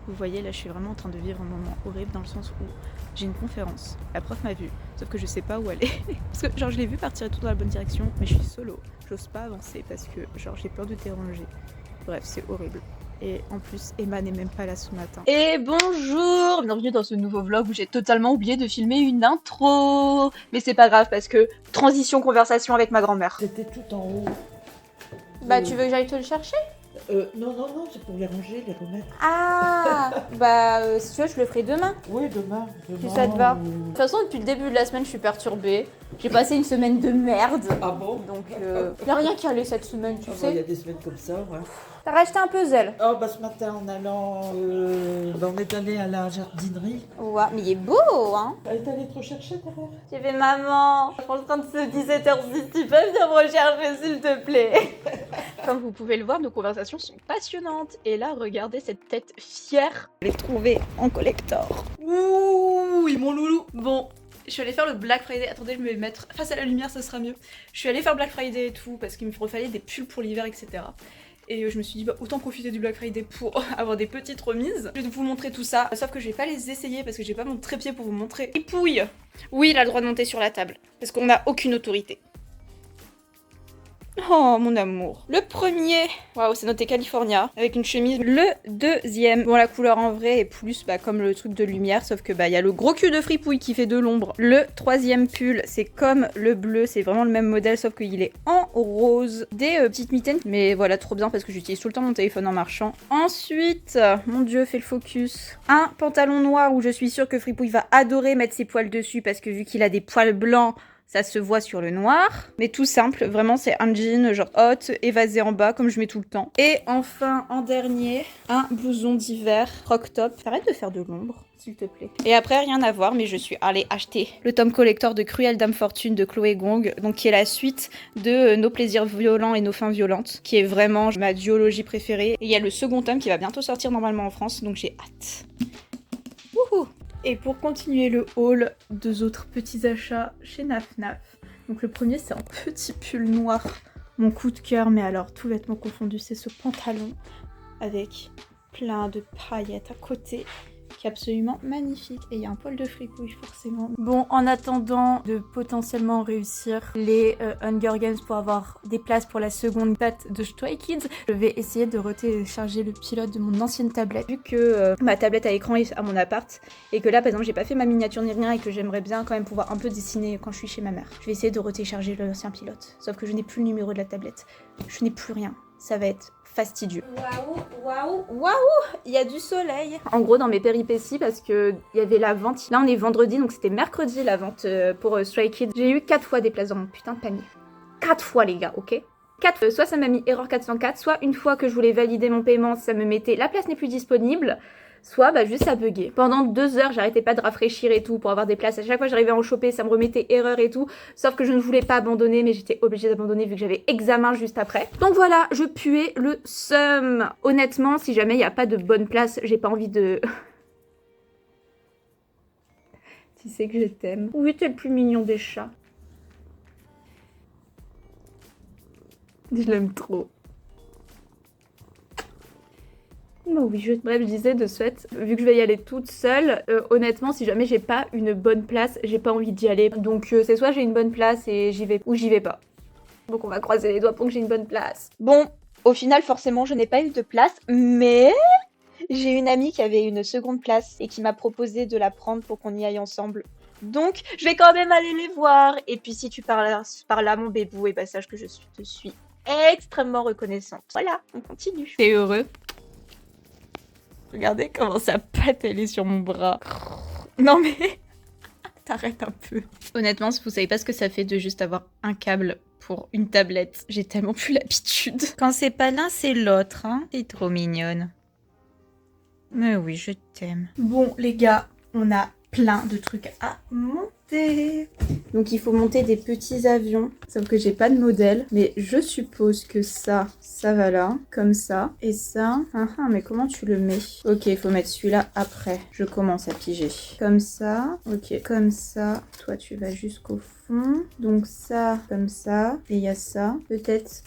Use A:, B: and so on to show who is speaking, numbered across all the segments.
A: Vous voyez, là je suis vraiment en train de vivre un moment horrible dans le sens où j'ai une conférence, la prof m'a vue, sauf que je sais pas où aller. Parce que genre je l'ai vue partir et tout dans la bonne direction, mais je suis solo, j'ose pas avancer parce que genre j'ai peur de déranger. Bref, c'est horrible. Et en plus, Emma n'est même pas là ce matin.
B: Et bonjour, bienvenue dans ce nouveau vlog où j'ai totalement oublié de filmer une intro. Mais c'est pas grave parce que transition conversation avec ma grand-mère.
C: C'était tout en haut.
B: Bah tu veux que j'aille te le chercher?
C: Non, c'est pour les ranger, les remettre.
B: Ah bah si tu veux je le ferai demain.
C: Oui, demain.
B: Si ça te va. De toute façon depuis le début de la semaine je suis perturbée. J'ai passé une semaine de merde.
C: Ah bon?
B: Donc y a rien qui allait cette semaine tu
C: Il y
B: sais.
C: a des semaines comme ça, ouais.
B: T'as racheté un puzzle?
C: Oh, bah ce matin, en allant. On est allé à la jardinerie.
B: Ouais, mais il est beau hein.
C: Elle est allée te rechercher derrière?
B: J'ai fait maman, je suis en train de se 17h06, tu peux venir me rechercher s'il te plaît. Comme vous pouvez le voir, nos conversations sont passionnantes. Et là, regardez cette tête fière.
A: Je l'ai trouvé en collector.
B: Ouh, mon loulou. Bon, je suis allée faire le Black Friday. Attendez, je vais me mettre face à la lumière, ça sera mieux. Je suis allée faire Black Friday et tout, parce qu'il me fallait des pulls pour l'hiver, etc. Et je me suis dit, bah, autant profiter du Black Friday pour avoir des petites remises. Je vais vous montrer tout ça, sauf que je vais pas les essayer parce que j'ai pas mon trépied pour vous montrer. Et pouille. Oui, il a le droit de monter sur la table, parce qu'on n'a aucune autorité. Oh mon amour. Le premier, waouh, c'est noté California avec une chemise. Le deuxième, bon la couleur en vrai est plus comme le truc de lumière, sauf que il y a le gros cul de fripouille qui fait de l'ombre. Le troisième pull, c'est comme le bleu, c'est vraiment le même modèle sauf qu'il est en rose. Des petites mitaines, mais voilà trop bien parce que j'utilise tout le temps mon téléphone en marchant. Ensuite, mon dieu, fais le focus. Un pantalon noir où je suis sûre que fripouille va adorer mettre ses poils dessus parce que vu qu'il a des poils blancs, ça se voit sur le noir, mais tout simple, vraiment c'est un jean genre hot, évasé en bas comme je mets tout le temps. Et enfin en dernier, un blouson d'hiver croc top. Arrête de faire de l'ombre, s'il te plaît. Et après rien à voir, mais je suis allée acheter le tome collector de Cruelle Dame Fortune de Chloé Gong, donc qui est la suite de Nos plaisirs violents et nos fins violentes, qui est vraiment ma duologie préférée. Et il y a le second tome qui va bientôt sortir normalement en France, donc j'ai hâte. Wouhou! Et pour continuer le haul, deux autres petits achats chez Naf Naf. Donc le premier c'est un petit pull noir, mon coup de cœur, mais alors tout vêtement confondu, c'est ce pantalon avec plein de paillettes à côté, qui est absolument magnifique. Et il y a un poil de fripouille forcément. Bon, en attendant de potentiellement réussir les Hunger Games pour avoir des places pour la seconde date de Stray Kids, je vais essayer de retélécharger le pilote de mon ancienne tablette. Vu que ma tablette à écran est à mon appart, et que là par exemple j'ai pas fait ma miniature ni rien, et que j'aimerais bien quand même pouvoir un peu dessiner quand je suis chez ma mère. Je vais essayer de retélécharger l'ancien pilote. Sauf que je n'ai plus le numéro de la tablette. Je n'ai plus rien. Ça va être fastidieux. Waouh, il y a du soleil. En gros, dans mes péripéties, parce que il y avait la vente. Là, on est vendredi, donc c'était mercredi la vente pour Stray Kids. J'ai eu 4 fois des places dans mon putain de panier. 4 fois, les gars, ok? 4, soit ça m'a mis erreur 404, soit une fois que je voulais valider mon paiement, ça me mettait la place n'est plus disponible. Soit juste ça buguait. Pendant 2 heures, j'arrêtais pas de rafraîchir et tout pour avoir des places. À chaque fois j'arrivais à en choper, ça me remettait erreur et tout. Sauf que je ne voulais pas abandonner, mais j'étais obligée d'abandonner vu que j'avais examen juste après. Donc voilà, je puais le seum. Honnêtement, si jamais il n'y a pas de bonne place, j'ai pas envie de... Tu sais que je t'aime. Oui, t'es le plus mignon des chats. Je l'aime trop. Bah oui, bref, je disais de suite, vu que je vais y aller toute seule, honnêtement, si jamais j'ai pas une bonne place, j'ai pas envie d'y aller. Donc c'est soit j'ai une bonne place et j'y vais, ou j'y vais pas. Donc on va croiser les doigts pour que j'ai une bonne place. Bon, au final, forcément, je n'ai pas eu de place, mais j'ai une amie qui avait une seconde place et qui m'a proposé de la prendre pour qu'on y aille ensemble. Donc, je vais quand même aller les voir. Et puis si tu parles par là, mon bébou, et sache que je te suis extrêmement reconnaissante. Voilà, on continue. T'es heureux? Regardez comment sa patte elle est sur mon bras. Non mais t'arrêtes un peu. Honnêtement, si vous savez pas ce que ça fait de juste avoir un câble pour une tablette, j'ai tellement plus l'habitude. Quand c'est pas l'un, c'est l'autre, hein. T'es trop mignonne. Mais oui, je t'aime. Bon les gars, on a plein de trucs à monter. Donc il faut monter des petits avions, sauf que j'ai pas de modèle, mais je suppose que ça va là, comme ça, et ça, mais comment tu le mets? Ok, il faut mettre celui-là après, je commence à piger. Comme ça, ok, comme ça, toi tu vas jusqu'au fond, donc ça, comme ça, et il y a ça, peut-être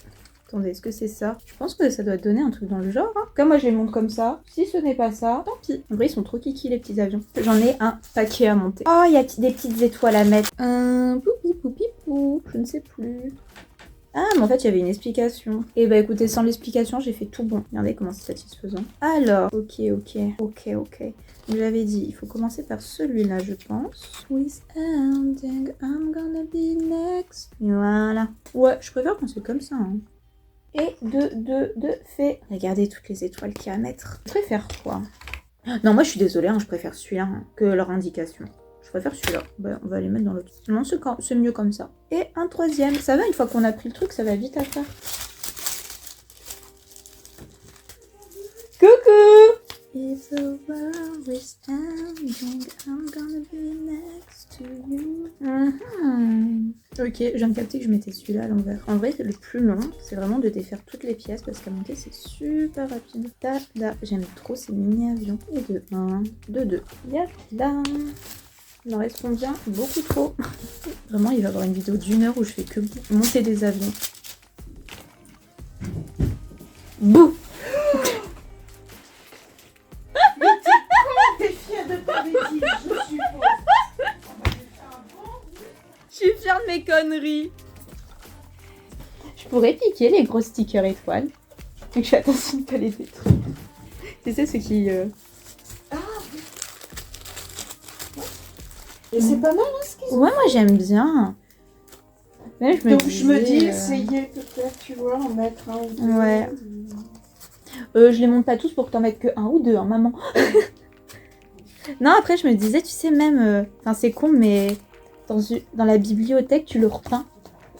B: Attendez, est-ce que c'est ça? Je pense que ça doit donner un truc dans le genre. Hein. Comme moi, je les monte comme ça. Si ce n'est pas ça, tant pis. En vrai, ils sont trop kiki, les petits avions. J'en ai un paquet à monter. Oh, il y a des petites étoiles à mettre. Poupi, poupi, pou. Je ne sais plus. Ah, mais en fait, il y avait une explication. Et bah écoutez, sans l'explication, j'ai fait tout bon. Regardez comment c'est satisfaisant. Alors, ok. Comme j'avais dit, il faut commencer par celui-là, je pense. With ending, I'm gonna be next. Voilà. Ouais, je préfère quand c'est comme ça. Hein. Et de fait. Regardez toutes les étoiles qu'il y a à mettre. Je préfère quoi? Non, moi je suis désolée, hein, je préfère celui-là hein, que leur indication. Je préfère celui-là. Bah, on va les mettre dans l'autre. Non, c'est mieux comme ça. Et un troisième. Ça va, une fois qu'on a pris le truc, ça va vite à faire. Coucou! If the world is ending, I'm gonna be next to you. Ok, je viens de capter que je mettais celui-là à l'envers. En vrai, le plus long, c'est vraiment de défaire toutes les pièces parce qu'à monter, c'est super rapide. Tada, j'aime trop ces mini-avions. Et de 1, de 2. Yada. Il en reste combien? Beaucoup trop. Vraiment, il va y avoir une vidéo d'1 heure où je fais que monter des avions. Bouh!
C: T'es fière de ta bêtise, je suppose.
B: Je suis fière de mes conneries. Je pourrais piquer les gros stickers étoiles. Donc je fais attention de ne pas les détruire. Tu sais ceux qui...
C: Et c'est pas mal, hein, ce qu'ils ont.
B: Ouais, moi j'aime bien. Mais
C: Donc je me dis, essayer peut-être, tu vois, en mettre un ou deux.
B: Ouais. Je les monte pas tous pour que t'en mettes que un ou deux, hein, maman. Non, après je me disais, tu sais, même... Enfin, c'est con, mais dans la bibliothèque, tu le repeins.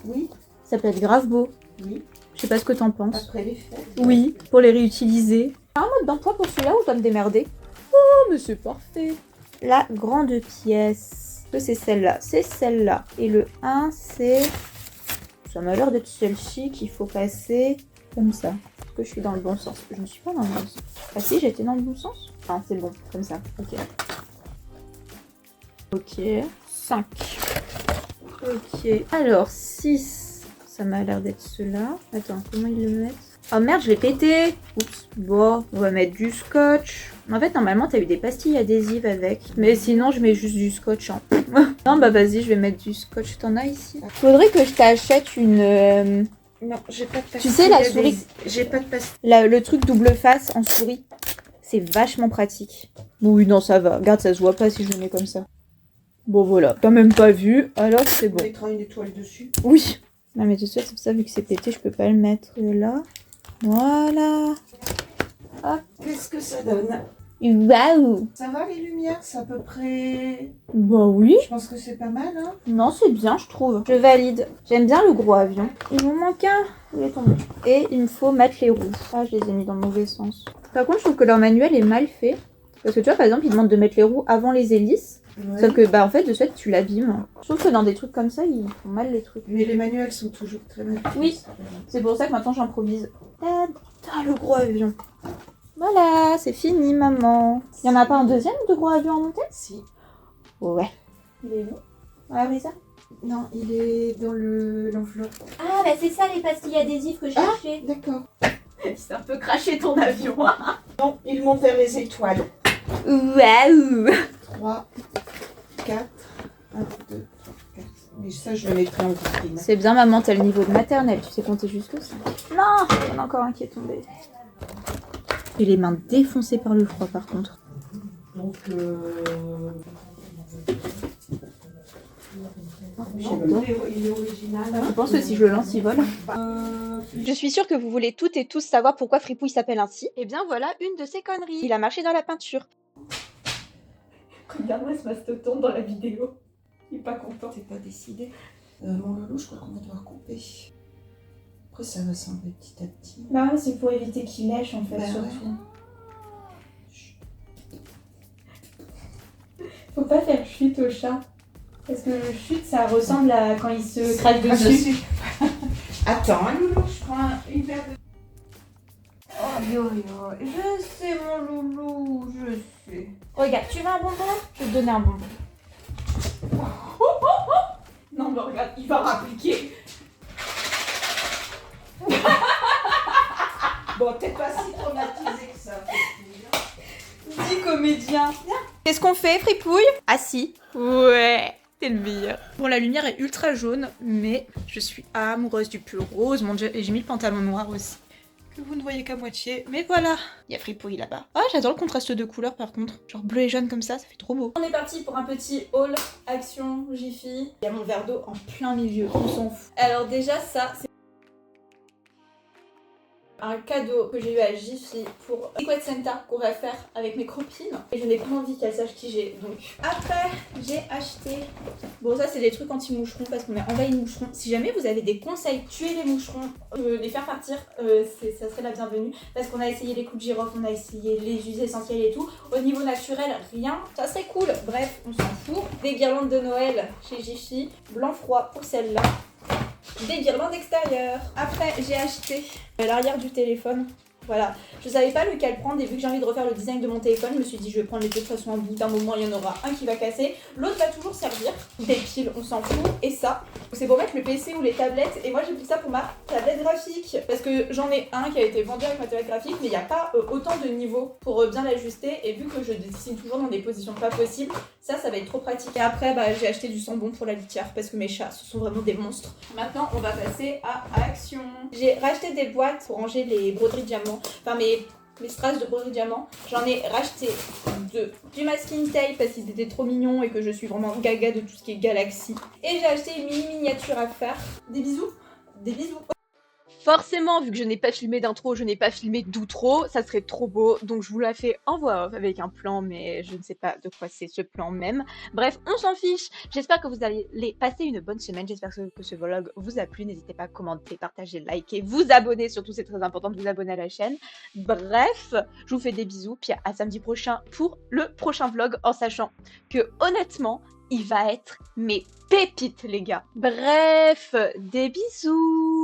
C: Oui.
B: Ça peut être grave beau.
C: Oui.
B: Je sais pas ce que t'en penses.
C: Après les fêtes.
B: Oui, pour les réutiliser. Un mode d'emploi pour celui-là ou dois me démerder? Oh, mais c'est parfait. La grande pièce. Que c'est celle-là? C'est celle-là. Et le 1, c'est... Ça m'a l'air d'être celle-ci qu'il faut passer comme ça. Est-ce que je suis dans le bon sens? Je ne suis pas dans le bon sens. Ah si, j'étais dans le bon sens? Ah, c'est bon, comme ça. Ok. Ok. 5. Ok. Alors, 6. Ça m'a l'air d'être ceux-là. Attends, comment ils le mettent? Oh merde, je l'ai pété. Oups. Bon, on va mettre du scotch. En fait, normalement, t'as eu des pastilles adhésives avec. Mais sinon, je mets juste du scotch. Hein. Non, bah vas-y, je vais mettre du scotch. T'en as ici? Faudrait que je t'achète une...
C: Non, j'ai pas de pastille.
B: Tu sais, la souris...
C: J'ai pas de pastille.
B: Le truc double face en souris. C'est vachement pratique. Oui, non, ça va. Regarde, ça se voit pas si je le mets comme ça. Bon, voilà. T'as même pas vu. Alors, c'est bon.
C: On mettra une étoile dessus.
B: Oui. Non, mais de toute façon, ça, vu que c'est pété, je peux pas le mettre là. Voilà. Hop.
C: Qu'est-ce que ça donne?
B: Waouh.
C: Ça va les lumières? C'est à peu près...
B: Bah oui.
C: Je pense que c'est pas mal, hein?
B: Non, c'est bien, je trouve. Je valide. J'aime bien le gros avion. Il m'en manque un. Il est tombé. Et il me faut mettre les roues. Ah, je les ai mis dans le mauvais sens. Par contre, je trouve que leur manuel est mal fait. Parce que tu vois, par exemple, ils demandent de mettre les roues avant les hélices. Ouais. Sauf que, bah, en fait, de ce fait, tu l'abîmes. Je trouve que dans des trucs comme ça, ils font mal les trucs.
C: Mais les manuels sont toujours très mal faits.
B: Oui. C'est pour ça que maintenant, j'improvise. Ah, le gros avion. Voilà, c'est fini, maman. Il y en a pas un deuxième de gros avion à monter?
C: Si.
B: Ouais. Il est où? Ah, oui, ça?
C: Non, il est dans l'enveloppe.
B: Ah, bah c'est ça les pastilles adhésives que j'ai achetées.
C: D'accord.
B: C'est un peu craché ton avion.
C: Non, il monte vers les étoiles.
B: Waouh.
C: 3, 4, 1, 2, 3, 4. Mais ça, je le mettrai en vitrine.
B: C'est bien, maman, t'as le niveau de maternelle. Tu sais compter jusque ça. Non, il y en a encore un qui est tombé. J'ai les mains défoncées par le froid, par contre.
C: Donc,
B: J'adore.
C: Il est original.
B: Je pense que si je le lance, il vole. Je suis sûre que vous voulez toutes et tous savoir pourquoi Fripouille s'appelle ainsi. Eh bien voilà une de ses conneries. Il a marché dans la peinture. Regarde-moi ce mastoton dans la vidéo. Il est pas content.
C: T'es pas décidé. Mon loulou, je crois qu'on va devoir couper. Après, ça va s'enlever petit à petit.
B: Bah ouais, c'est pour éviter qu'il lèche en fait,
C: bah
B: surtout. Ouais. Faut pas faire chute au chat. Parce que le chute, ça ressemble à quand il se crache dessus.
C: Attends, loulou, je prends une verre de...
B: Oh yo yo, je sais mon loulou, je sais. Regarde, tu veux un bonbon? Je vais te donner un bonbon. Non mais regarde, il va rappliquer. Bon, peut-être pas si traumatisé que ça. Dis comédien. Qu'est-ce qu'on fait, Fripouille? Ah si.
A: Ouais, t'es le meilleur. Bon, la lumière est ultra jaune, mais je suis amoureuse du pull rose. Mon Dieu, et j'ai mis le pantalon noir aussi. Que vous ne voyez qu'à moitié. Mais voilà, il y a Fripouille là-bas. Ah, j'adore le contraste de couleurs par contre. Genre bleu et jaune comme ça fait trop beau.
B: On est parti pour un petit haul action Jiffy. Il y a mon verre d'eau en plein milieu, on s'en fout. Alors déjà ça, c'est un cadeau que j'ai eu à Jiffy pour Secret Santa qu'on va faire avec mes copines. Et je n'ai pas envie qu'elles sachent qui j'ai. Donc après, j'ai acheté... Bon, ça c'est des trucs anti-moucherons parce qu'on est envahi de moucherons. Si jamais vous avez des conseils, tuer les moucherons, les faire partir, ça serait la bienvenue. Parce qu'on a essayé les clous de girofle, on a essayé les huiles essentielles et tout. Au niveau naturel, rien. Ça serait cool. Bref, on s'en fout. Des guirlandes de Noël chez Jiffy. Blanc froid pour celle-là. Des guirlandes extérieures. Après, j'ai acheté l'arrière du téléphone. Voilà, je savais pas lequel prendre et vu que j'ai envie de refaire le design de mon téléphone, je me suis dit je vais prendre les deux de toute façon au bout d'un moment il y en aura un qui va casser, l'autre va toujours servir, des piles on s'en fout, et ça, c'est pour mettre le PC ou les tablettes et moi j'ai pris ça pour ma tablette graphique parce que j'en ai un qui a été vendu avec ma tablette graphique mais il n'y a pas autant de niveaux pour bien l'ajuster et vu que je dessine toujours dans des positions pas possibles, ça va être trop pratique. Et après j'ai acheté du sambon pour la litière parce que mes chats ce sont vraiment des monstres. Maintenant on va passer à action. J'ai racheté des boîtes pour ranger les broderies diamants. Enfin mes strass de broderie diamant, j'en ai racheté deux. Du masking tape parce qu'ils étaient trop mignons et que je suis vraiment gaga de tout ce qui est galaxie. Et j'ai acheté une mini miniature à faire. Des bisous. Des bisous.
A: Forcément, vu que je n'ai pas filmé d'intro, je n'ai pas filmé d'outro, ça serait trop beau, donc je vous la fais en voix off avec un plan, mais je ne sais pas de quoi c'est ce plan même. Bref, on s'en fiche. J'espère que vous allez passer une bonne semaine, j'espère que ce vlog vous a plu, n'hésitez pas à commenter, partager, liker, vous abonner, surtout c'est très important de vous abonner à la chaîne. Bref, je vous fais des bisous, puis à samedi prochain pour le prochain vlog, en sachant que honnêtement, il va être mes pépites les gars. Bref, des bisous.